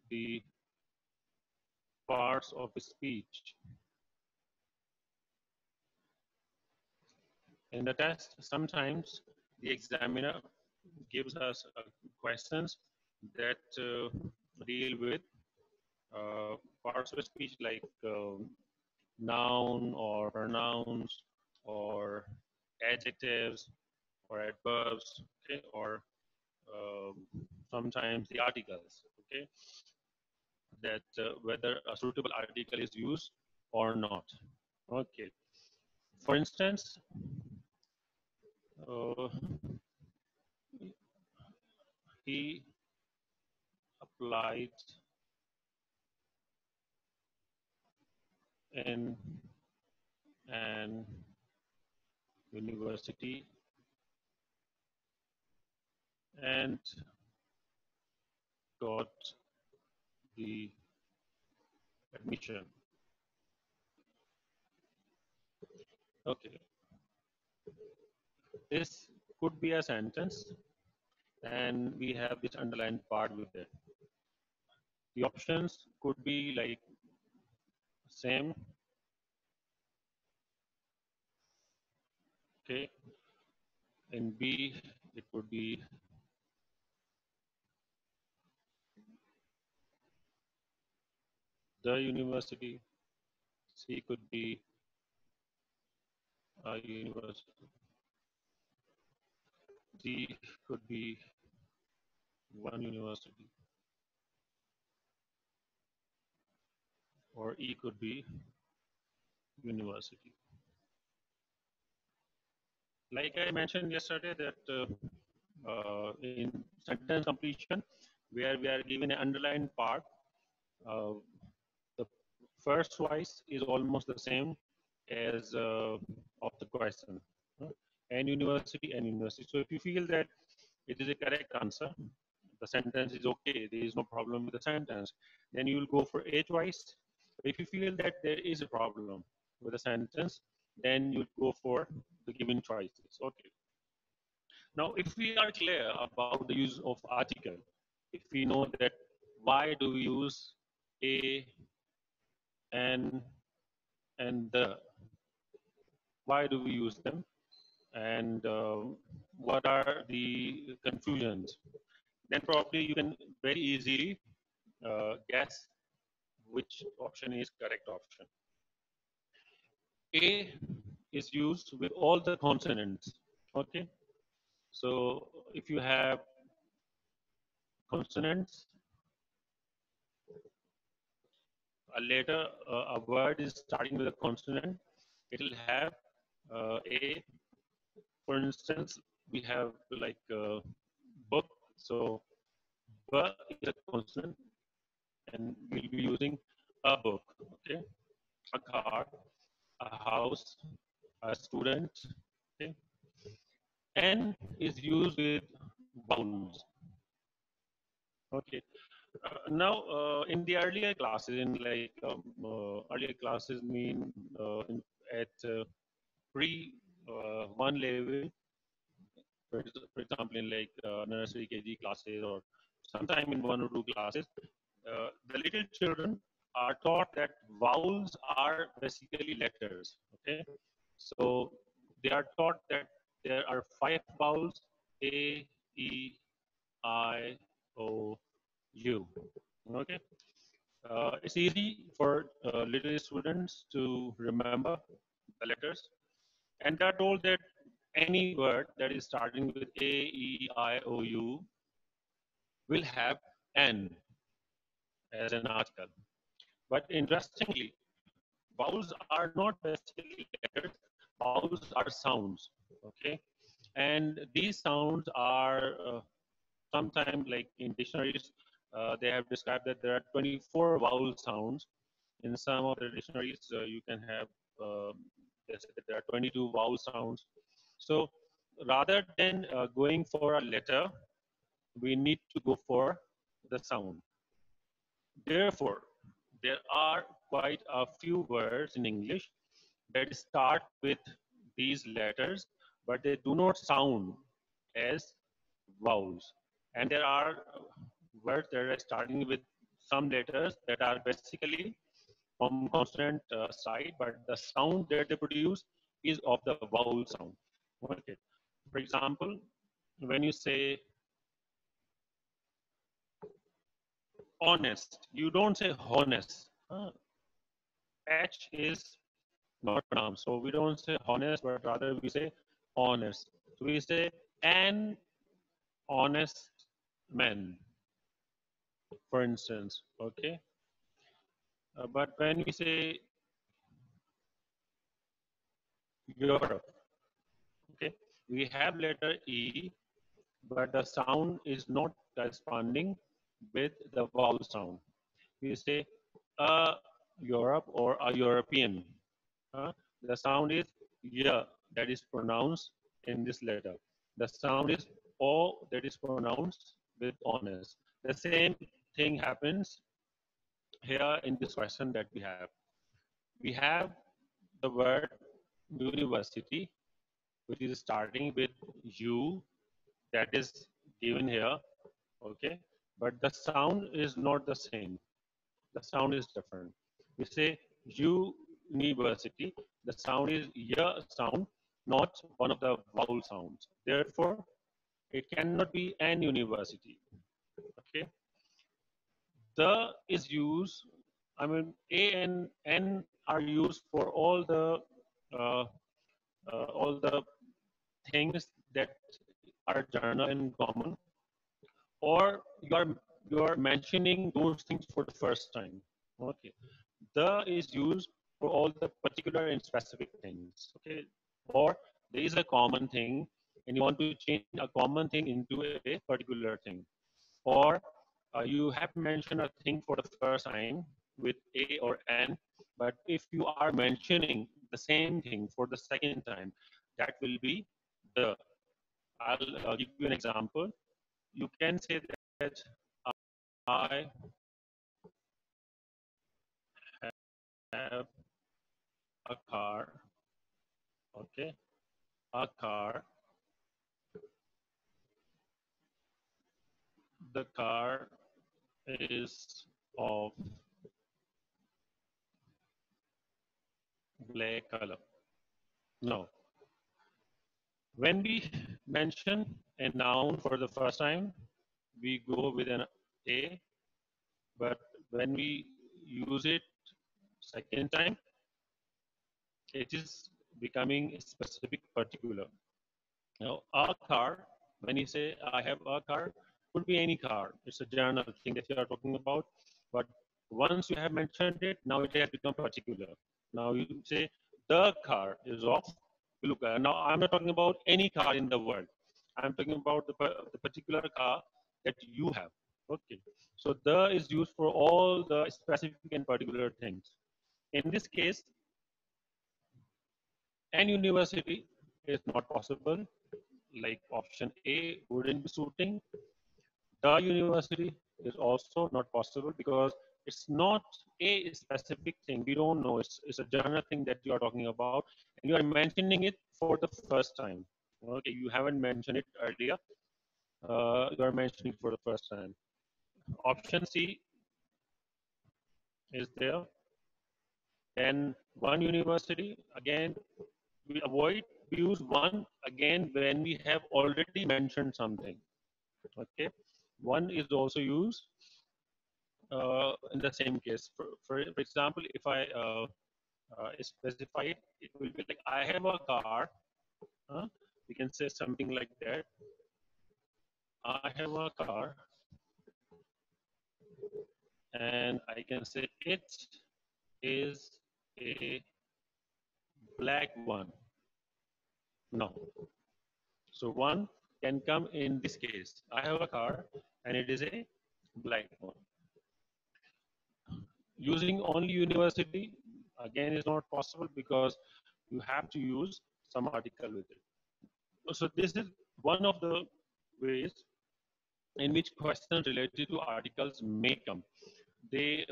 the parts of speech. In the test, sometimes the examiner gives us questions that deal with parts of speech like noun or pronouns or adjectives or adverbs, okay, or sometimes the articles, okay, that whether a suitable article is used or not. Okay. For instance, uh, he applied in an university and got the admission. Okay, this could be a sentence, and we have this underlined part with it. The options could be like same, okay. In B, it would be the university. C could be a university. D could be one university, or E could be university. Like I mentioned yesterday, that in sentence completion, where we are given an underlined part, uh, the first choice is almost the same as of the question. And university and university. So if you feel that it is a correct answer, the sentence is okay, there is no problem with the sentence, then you will go for A choice. But if you feel that there is a problem with the sentence, then you go for the given choices. Okay. Now, if we are clear about the use of article, if we know that why do we use a, an, and the, why do we use them, and what are the confusions, then probably you can very easily guess which option is correct option. A is used with all the consonants. Okay, so if you have consonants, a letter, a word is starting with a consonant, it will have a. For instance, we have like book. So B is a consonant, and we'll be using a book. Okay, a car, a house, a student. Okay, N is used with vowels. Okay. In the earlier classes, in like earlier classes mean at pre one level, for example, in like nursery KG classes or sometime in one or two classes, the little children are taught that vowels are basically letters. Okay, so they are taught that there are five vowels: A, E, I, O, U. Okay, it's easy for little students to remember the letters, and they are told that any word that is starting with A, E, I, O, U will have N as an article. But interestingly, vowels are not basically letters, vowels are sounds. Okay, and these sounds are sometimes, like in dictionaries, they have described that there are 24 vowel sounds. In some of the dictionaries, you can have they say that there are 22 vowel sounds. So rather than going for a letter, we need to go for the sound. Therefore, there are quite a few words in English that start with these letters, but they do not sound as vowels. And there are words that are starting with some letters that are basically from consonant side, but the sound that they produce is of the vowel sound. Okay. For example, when you say honest, you don't say honest. H is not pronounced, so we don't say honest, but rather we say honest. So we say an honest man, for instance. Okay. But when we say Europe, okay, we have letter E, but the sound is not corresponding with the vowel sound. We say a Europe or a European. The sound is yeah that is pronounced in this letter. The sound is O that is pronounced with honest. The same thing happens here in this question that we have. We have the word university, which is starting with U, that is given here, okay? But the sound is not the same. The sound is different. We say university, the sound is ya sound, not one of the vowel sounds. Therefore, it cannot be an university, okay? The is used, I mean, A and N are used for uh, all the things that are general and common, or you are mentioning those things for the first time. Okay, the is used for all the particular and specific things. Okay, or there is a common thing, and you want to change a common thing into a particular thing, or you have mentioned a thing for the first time with A or N, but if you are mentioning the same thing for the second time, that will be the. I'll give you an example. You can say that I have a car, okay, a car. The car is of black color. No. When we mention a noun for the first time, we go with an A, but when we use it second time, it is becoming specific particular. Now, a car, when you say I have a car, could be any car. It's a general thing that you are talking about. But once you have mentioned it, now it has become particular. Now you say the car is of blue color. Now I'm not talking about any car in the world. I'm talking about the particular car that you have. Okay. So the is used for all the specific and particular things. In this case, an university is not possible, like option A wouldn't be suiting. The university is also not possible because it's not a specific thing. We don't know. It's a general thing that you are talking about, and you are mentioning it for the first time. Okay, you haven't mentioned it earlier. You are mentioning it for the first time. Option C is there. Then one university, again, we avoid, we use one again when we have already mentioned something. Okay, one is also used in the same case. For example, if I specify it, it will be like I have a car. We can say something like that. I have a car, and I can say it is a black one. No. So one can come in this case. I have a car, and it is a black one. Using only university again is not possible because you have to use some article with it. So this is one of the ways in which questions related to articles may come. They